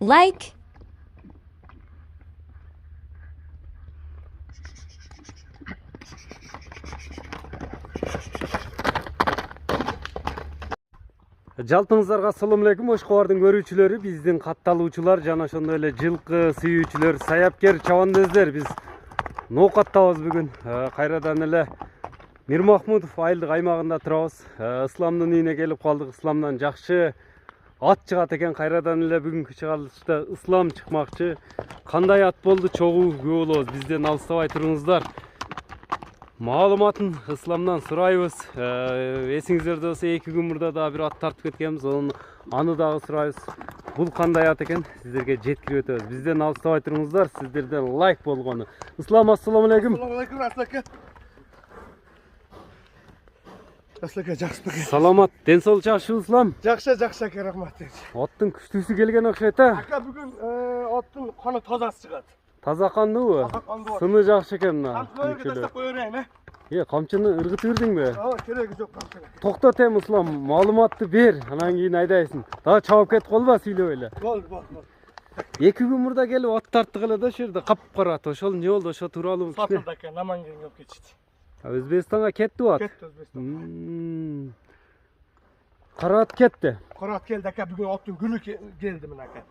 Like. Жалпыңыздарга assalomu alaykum. Oşqoğardın görүүчүлөрү, биздин катталуучулар жана ошондой эле жылкы сүйүүчүлөр, саяпкер чабандоздар. Биз ноокаттабыз бүгүн. Кайрадан эле Мирмахмудов айылдык аймагында турабыз. Исламдын үйүнө келип калдык. Исламдан жакшы ат чыгат экен. Кайрадан эле бүгүнкү чыгарылышта Ислам чыкмакчы. Кандай ат болду? Чогуу күбө болобуз. Бизден алыстабай туруңуздар. Маалыматын Исламдан сурайбыз. Эсиңиздерде болсо 2 күн мурда да бир ат тартып кеткенбиз. Аны дагы сурайбыз. Бул кандай ат экен? Сиздерге жеткирип өтөбүз. Бизден алыстабай туруңуздар. Сиздерден лайк болгону. Ислам, assalomu alaykum. Assalomu alaykum Rasul aka. Rasul aka, жакшы бекен. Саламат, ден соолук жакшыбы Ислам? Жакшы aka, рахмат. Аттын күчтүүсү келген окшойт а? Aka бүгүн аттын каны тазасы чыгат. Таза кандыбы? Таза кандуу. Сыны жакшы экен мына. Камчыларды таштап кое берейин, Камчыны ыргытып бердиңби? Кереги жок камчыга. Токтот эми Ислам, маалыматты бер, анан кийин айдайсың. Дагы чабып кетип калба, сүйлөп эле. Болду. 2 күн мурда келип ат тарттык эле да, ошол жерде капкара ат. Ошол эмне болду? Ошо тууралуу Сатылды aka, Намангенге алып кетишти. Өзбекстанга кетти ат. Кетти Өзбекстанга. Кара ат кетти. Кара ат келди aka, бүгүн аттын күнү келди мен aka.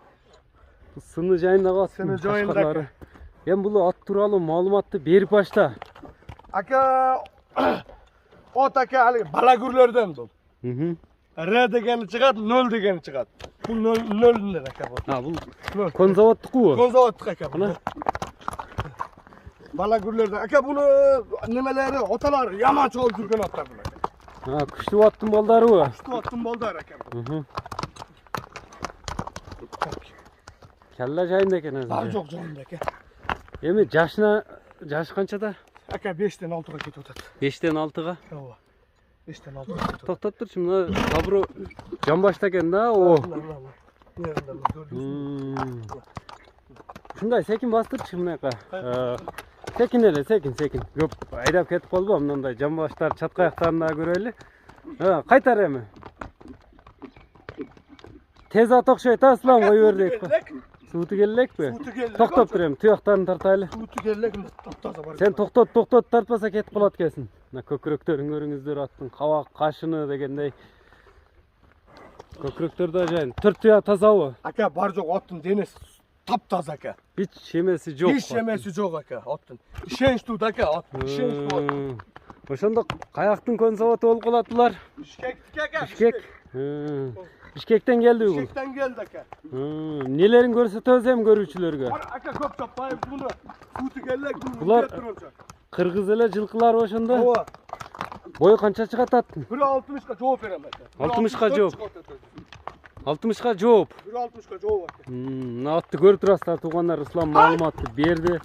Сыны жайында калсын. Сыны жайында. Эми бул ат тууралуу маалыматты берип башта. Aka, ot aka hali balagurlardan bu. R degeni çıkat, 0 degeni çıkat. Bu 0 aka bu. Ha, bul konzavattыкы? Konzavattık aka bu. Balagurlardan. Aka bunu nemeleri, otalar yaman çoğul жүрген atlar bu aka. Ha, күчтүү аттын балдарыбы? Küçük attım bolдар aka bu. Kella жайында экен Daha өзү. çok canında aka. Эми жашы канчада? Aka 5'ten 6'ga ketip otat. 5'ten 6'ga. Ova. 5'ten 6'ga ketip otat. Токтоп турчу, мына табыру жамбашта экен да, о. Ушундай секин бастырчы мынакка. Секин эле, секин. Көп айдап кетип калбы, мындай жамбаштар чаткаяктарын да көрөлү. Кайтар эми. Тез ат окшойт а, Ислам, кой бердик. Сууту келелекпи? Токтоп тур эми, туяктарын тартайлы. Suutu gelek mi? Taptaza var. Сен токтот тартпаса кетип калат экенсиң. Мына көкүрөктөрүн көрүңүздөр, аттын кабак, кашыны дегендей. Көкүрөктөр да жайын. 4 туя тазабы? Aka бар жоқ аттын денесі taptaza aka. Hiç şemesi yok. Hiç yemesi yok aka аттын. İşenç tut aka аттын. İşenç tut. Ошондо каяктын консерваты болуп калатылар? Bişkek aka. Бишкек. Бишкектен келди бул. Bişkekten geldi aka. Нелерин көрсөтөбүз эми көрүүчүлөргө. Var aka köp tapmayıp bunu. Suutu gelek bunu. Булар кыргыз эле жылкылар ошондо. Ova. Бою канча чыгат аттын? Biri 60'ka cevap verem aka. 60'ka жооп. 60'ка жооп. Biri 60'ka cevap aka. Мына атты көрүп турасыздар туугандар, Ислам маалыматты берди.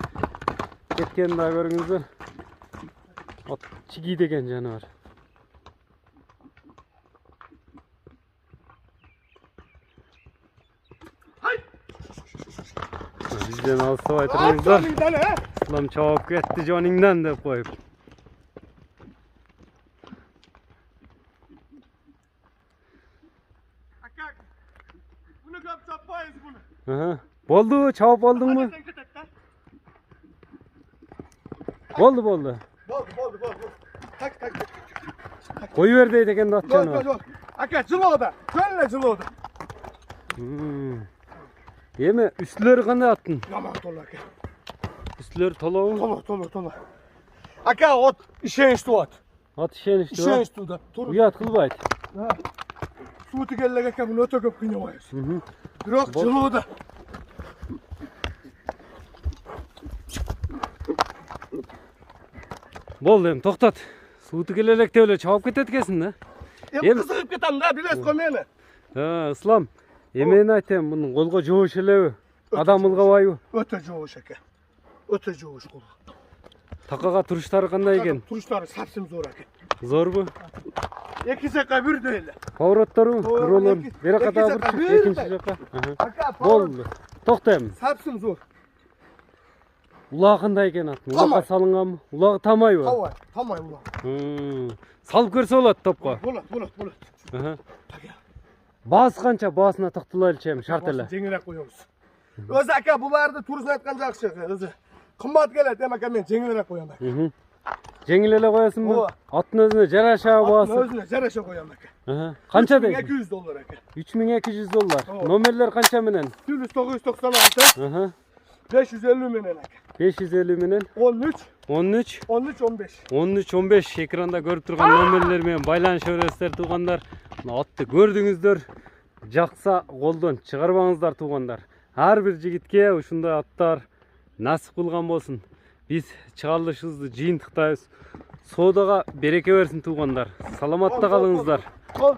Кеткенин да көрүңүздөр. Ат чиги деген жаныбар. Бизден алыстабай туруңуздар. Ислам чабып кетти жонуңдан деп коюп. Aka bunu köp tapmayız bunu. Болду, чабып болдуңбу? Болду. Boldu. Tak. Кою бер дейт экен ат жаныбар. Yok. Aka cıloğda. Şöyle cıloğda. Эми үстүлөрү кандай аттын? Yaman dolu aka. Üstleri tolabı. Tolu. Aka ot işenç tut. At işenişti var. İşenç tut. Uyat kılbayt. Suutu gelek aka bunu öte köp kıynamayız. Bırak cıloğda. Болду эми токтот. Сууту келе элек деп эле чабып кетет экенсиң да. Эми кызыгып кетем да, билесиз го мени. Ислам, эмени айтайын, мунун колго жоош элеби? Адам ылгабайбы? Өтө жоош aka. Өтө жоош кол. Такага туруштары кандай экен? Туруштары сапсым зор aka. Зорбу? Эки жака бирдей эле. Повороттору, бирөөлөр бери ката бир, экинчи жака. Болду. Токто эми. Сапсым зор. Улагы кандай экен аттын? Улагга салынганбы? Улагы тамайбы? Тамай улаг. Салып көрсө болот топко. Болот. Баасы канча? Баасына токтолойлучу эми шарт эле. Жеңирээк коебуз. Özü aka bulardı turist aytkan jakşı. Özü kımbat gelet demek ki men jеңилирээк koyam aka. Жеңил эле коесуң му? Ооба. Аттын өзүнө жараша баасы. Özüne жараша koyam aka. Канча дейсиң? $200 aka. $3200. Ооба. Номерлер канча менен? 996 550 menen aka. 550 менен 13 13 13 15. 13-15 экранда көрүп турган номерлер менен байланыша бересиздер туугандар. Атты көрдүңүздөр. Жакса колдон чыгарбаңыздар туугандар. Ар бир жигитке ушундай аттар насип кылган болсун. Биз чыгарылышыбызды жыйынтыктайбыз. Соодага береке берсин туугандар. Саламатта калыңыздар. Kol.